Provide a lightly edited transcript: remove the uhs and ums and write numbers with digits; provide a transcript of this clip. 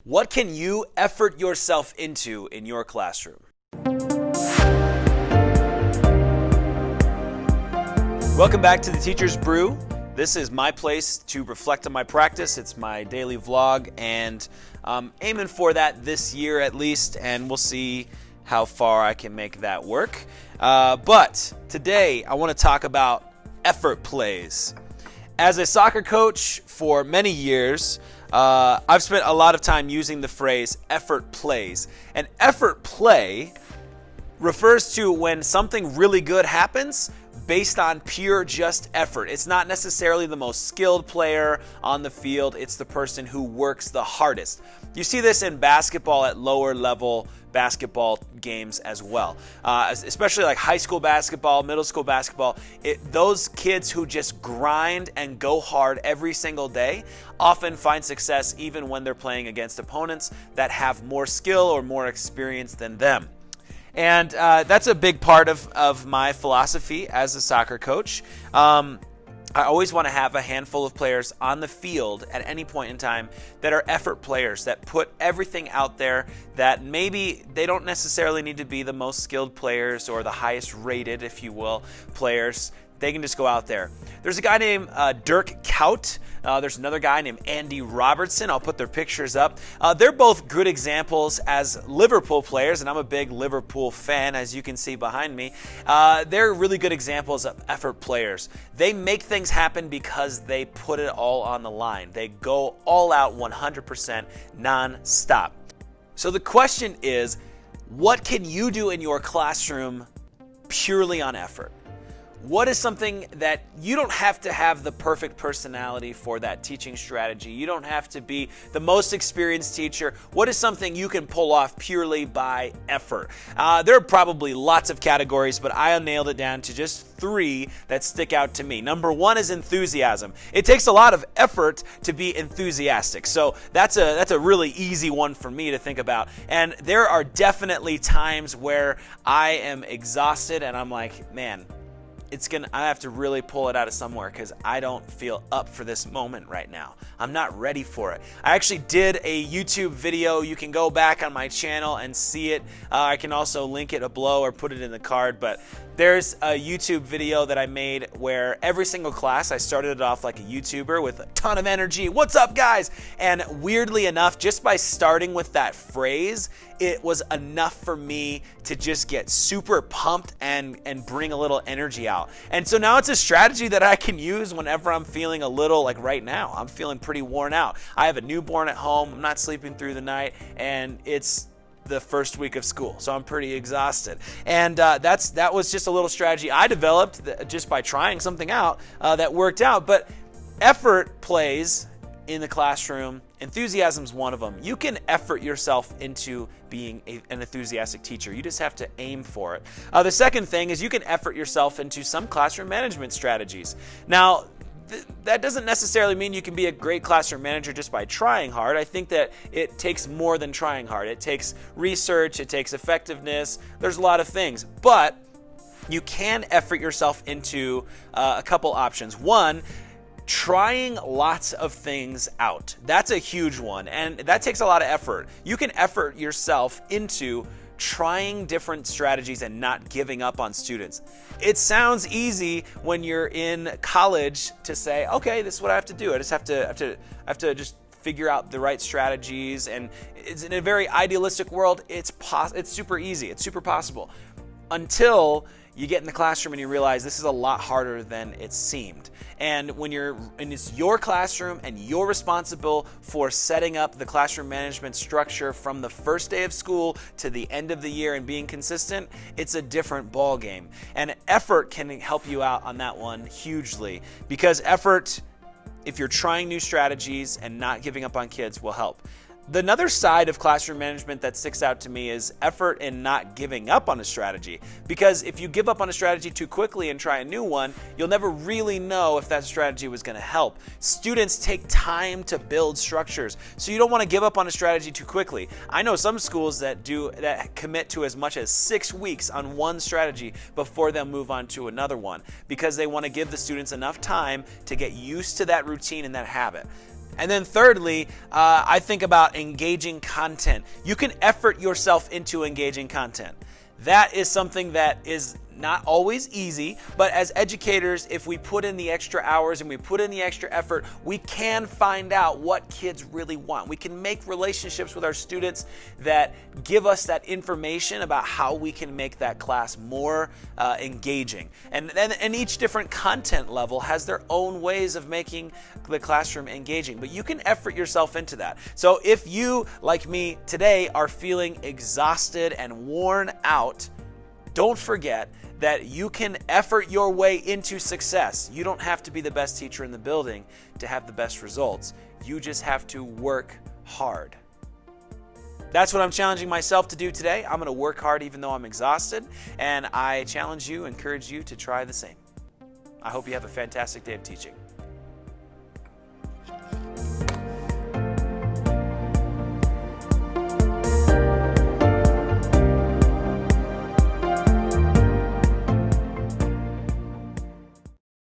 What can you effort yourself into in your classroom? Welcome back to the Teacher's Brew. This is my place to reflect on my practice. It's my daily vlog, and I'm aiming for that this year at least, and we'll see how far I can make that work. But today I want to talk about effort plays. As a soccer coach for many years, I've spent a lot of time using the phrase effort plays. An effort play refers to when something really good happens based on pure just effort. It's not necessarily the most skilled player on the field, it's the person who works the hardest. You see this in basketball at lower level basketball games as well, especially like high school basketball, middle school basketball. Those kids who just grind and go hard every single day often find success even when they're playing against opponents that have more skill or more experience than them. And that's a big part of my philosophy as a soccer coach. I always want to have a handful of players on the field at any point in time that are effort players, that put everything out there, that maybe they don't necessarily need to be the most skilled players or the highest rated, if you will, players. They can just go out there. There's a guy named Dirk Kuyt. There's another guy named Andy Robertson. I'll put their pictures up. They're both good examples as Liverpool players, and I'm a big Liverpool fan, as you can see behind me. They're really good examples of effort players. They make things happen because they put it all on the line. They go all out 100% non-stop. So the question is, what can you do in your classroom purely on effort? What is something that you don't have to have the perfect personality for that teaching strategy? You don't have to be the most experienced teacher. What is something you can pull off purely by effort? There are probably lots of categories, but I nailed it down to just 3 that stick out to me. Number 1 is enthusiasm. It takes a lot of effort to be enthusiastic. So that's a really easy one for me to think about. And there are definitely times where I am exhausted and I'm like, man, I have to really pull it out of somewhere because I don't feel up for this moment right now. I'm not ready for it. I actually did a YouTube video. You can go back on my channel and see it. I can also link it below or put it in the card, but there's a YouTube video that I made where every single class I started it off like a YouTuber with a ton of energy. What's up, guys? And weirdly enough, just by starting with that phrase, it was enough for me to just get super pumped and bring a little energy out. And so now it's a strategy that I can use whenever I'm feeling a little, like right now, I'm feeling pretty worn out. I have a newborn at home, I'm not sleeping through the night, and it's the first week of school, so I'm pretty exhausted. And that was just a little strategy I developed just by trying something out that worked out. But effort plays in the classroom, enthusiasm's one of them. You can effort yourself into being an enthusiastic teacher. You just have to aim for it. The second thing is you can effort yourself into some classroom management strategies. Now, that doesn't necessarily mean you can be a great classroom manager just by trying hard. I think that it takes more than trying hard. It takes research, it takes effectiveness. There's a lot of things, but you can effort yourself into a couple options. One, trying lots of things out. That's a huge one, and that takes a lot of effort. You can effort yourself into trying different strategies and not giving up on students. It sounds easy when you're in college to say, okay, this is what I have to do. I just have to just figure out the right strategies, and it's in a very idealistic world, it's super easy, it's super possible. Until you get in the classroom and you realize this is a lot harder than it seemed. And it's your classroom and you're responsible for setting up the classroom management structure from the first day of school to the end of the year and being consistent, it's a different ball game. And effort can help you out on that one hugely, because effort, if you're trying new strategies and not giving up on kids, will help. Another side of classroom management that sticks out to me is effort in not giving up on a strategy. Because if you give up on a strategy too quickly and try a new one, you'll never really know if that strategy was going to help. Students take time to build structures, so you don't want to give up on a strategy too quickly. I know some schools that commit to as much as 6 weeks on one strategy before they'll move on to another one, because they want to give the students enough time to get used to that routine and that habit. And then thirdly, I think about engaging content. You can effort yourself into engaging content. That is something that is not always easy, but as educators, if we put in the extra hours and we put in the extra effort, we can find out what kids really want. We can make relationships with our students that give us that information about how we can make that class more engaging. And each different content level has their own ways of making the classroom engaging, but you can effort yourself into that. So if you, like me today, are feeling exhausted and worn out, don't forget that you can effort your way into success. You don't have to be the best teacher in the building to have the best results. You just have to work hard. That's what I'm challenging myself to do today. I'm going to work hard even though I'm exhausted, and I challenge you, encourage you to try the same. I hope you have a fantastic day of teaching.